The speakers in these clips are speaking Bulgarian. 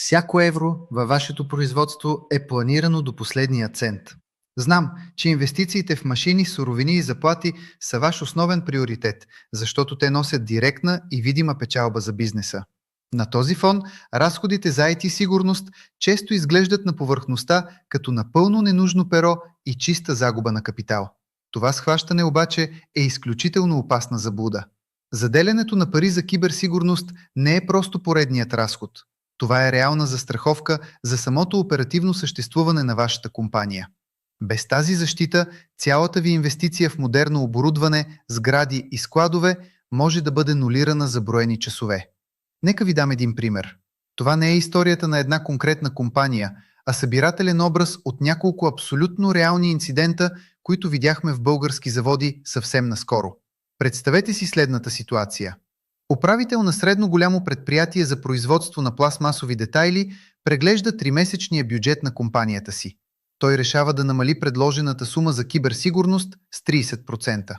Всяко евро във вашето производство е планирано до последния цент. Знам, че инвестициите в машини, суровини и заплати са ваш основен приоритет, защото те носят директна и видима печалба за бизнеса. На този фон, разходите за IT сигурност често изглеждат на повърхността като напълно ненужно перо и чиста загуба на капитал. Това схващане обаче е изключително опасна заблуда. Заделянето на пари за киберсигурност не е просто поредният разход. Това е реална застраховка за самото оперативно съществуване на вашата компания. Без тази защита, цялата ви инвестиция в модерно оборудване, сгради и складове може да бъде нулирана за броени часове. Нека ви дам един пример. Това не е историята на една конкретна компания, а събирателен образ от няколко абсолютно реални инцидента, които видяхме в български заводи съвсем наскоро. Представете си следната ситуация. Управител на средно голямо предприятие за производство на пластмасови детайли преглежда тримесечния бюджет на компанията си. Той решава да намали предложената сума за киберсигурност с 30%.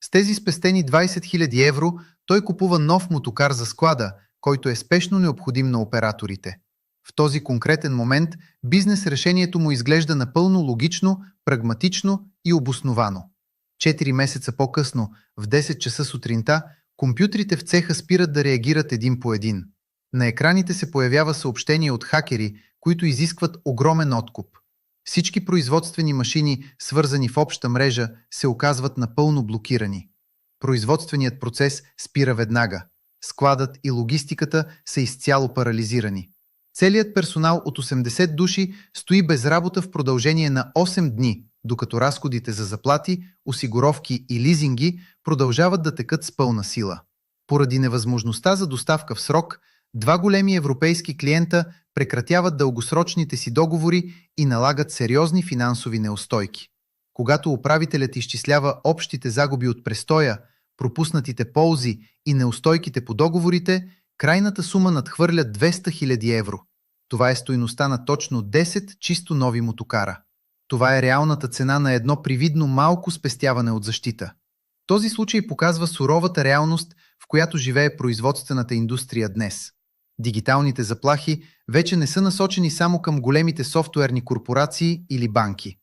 С тези спестени 20 000 евро той купува нов мотокар за склада, който е спешно необходим на операторите. В този конкретен момент бизнес решението му изглежда напълно логично, прагматично и обосновано. 4 месеца по-късно, в 10 часа сутринта, компютрите в цеха спират да реагират един по един. На екраните се появява съобщение от хакери, които изискват огромен откуп. Всички производствени машини, свързани в обща мрежа, се оказват напълно блокирани. Производственият процес спира веднага. Складът и логистиката са изцяло парализирани. Целият персонал от 80 души стои без работа в продължение на 8 дни, докато разходите за заплати, осигуровки и лизинги продължават да текат с пълна сила. Поради невъзможността за доставка в срок, два големи европейски клиента прекратяват дългосрочните си договори и налагат сериозни финансови неустойки. Когато управителят изчислява общите загуби от престоя, пропуснатите ползи и неустойките по договорите, крайната сума надхвърля 200 000 евро. Това е стойността на точно 10 чисто нови мотокара. Това е реалната цена на едно привидно малко спестяване от защита. Този случай показва суровата реалност, в която живее производствената индустрия днес. Дигиталните заплахи вече не са насочени само към големите софтуерни корпорации или банки.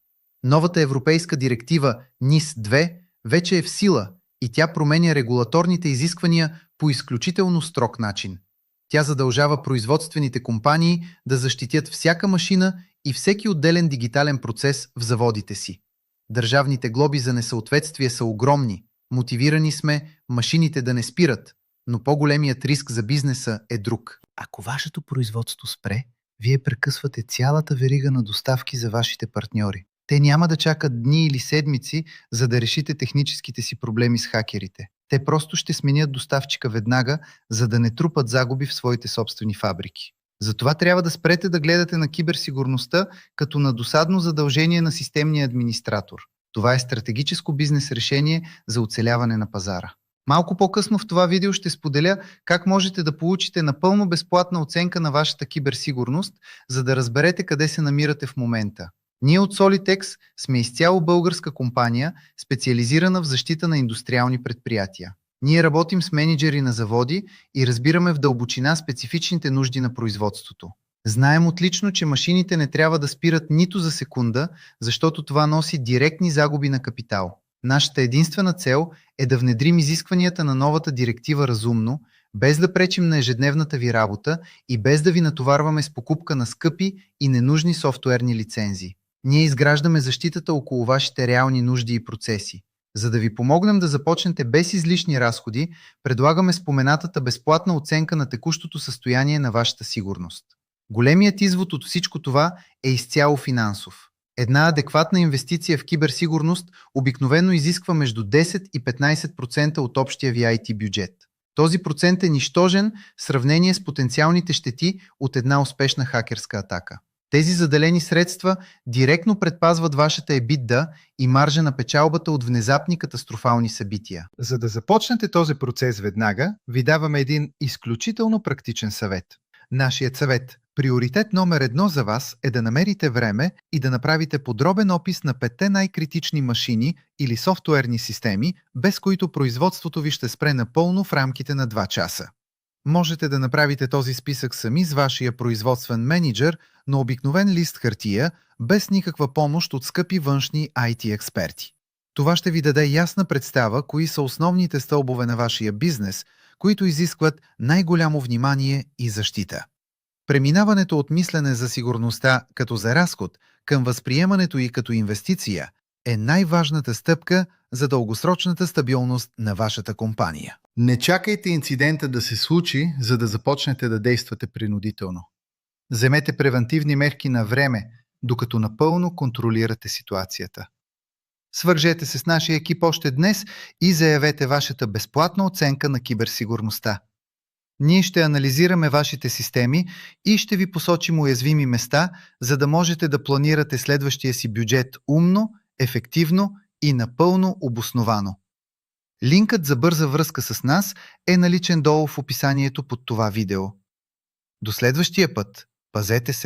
Новата европейска директива NIS-2 вече е в сила и тя променя регулаторните изисквания по изключително строг начин. Тя задължава производствените компании да защитят всяка машина и всеки отделен дигитален процес в заводите си. Държавните глоби за несъответствие са огромни. Мотивирани сме машините да не спират, но по-големият риск за бизнеса е друг. Ако вашето производство спре, вие прекъсвате цялата верига на доставки за вашите партньори. Те няма да чакат дни или седмици, за да решите техническите си проблеми с хакерите. Те просто ще сменят доставчика веднага, за да не трупат загуби в своите собствени фабрики. Затова трябва да спрете да гледате на киберсигурността като на досадно задължение на системния администратор. Това е стратегическо бизнес решение за оцеляване на пазара. Малко по-късно в това видео ще споделя как можете да получите напълно безплатна оценка на вашата киберсигурност, за да разберете къде се намирате в момента. Ние от Solitex сме изцяло българска компания, специализирана в защита на индустриални предприятия. Ние работим с мениджъри на заводи и разбираме в дълбочина специфичните нужди на производството. Знаем отлично, че машините не трябва да спират нито за секунда, защото това носи директни загуби на капитал. Нашата единствена цел е да внедрим изискванията на новата директива разумно, без да пречим на ежедневната ви работа и без да ви натоварваме с покупка на скъпи и ненужни софтуерни лицензии. Ние изграждаме защитата около вашите реални нужди и процеси. За да ви помогнем да започнете без излишни разходи, предлагаме споменатата безплатна оценка на текущото състояние на вашата сигурност. Големият извод от всичко това е изцяло финансов. Една адекватна инвестиция в киберсигурност обикновено изисква между 10 и 15% от общия ви IT бюджет. Този процент е нищожен в сравнение с потенциалните щети от една успешна хакерска атака. Тези заделени средства директно предпазват вашата EBITDA и маржа на печалбата от внезапни катастрофални събития. За да започнете този процес веднага, ви даваме един изключително практичен съвет. Нашият съвет, приоритет номер 1 за вас е да намерите време и да направите подробен опис на 5 най-критични машини или софтуерни системи, без които производството ви ще спре напълно в рамките на 2 часа. Можете да направите този списък сами с вашия производствен менеджер на обикновен лист хартия, без никаква помощ от скъпи външни IT експерти. Това ще ви даде ясна представа кои са основните стълбове на вашия бизнес, които изискват най-голямо внимание и защита. Преминаването от мислене за сигурността като за разход към възприемането й като инвестиция е най-важната стъпка за дългосрочната стабилност на вашата компания. Не чакайте инцидента да се случи, за да започнете да действате принудително. Вземете превантивни мерки на време, докато напълно контролирате ситуацията. Свържете се с нашия екип още днес и заявете вашата безплатна оценка на киберсигурността. Ние ще анализираме вашите системи и ще ви посочим уязвими места, за да можете да планирате следващия си бюджет умно, ефективно и напълно обосновано. Линкът за бърза връзка с нас е наличен долу в описанието под това видео. До следващия път, пазете се!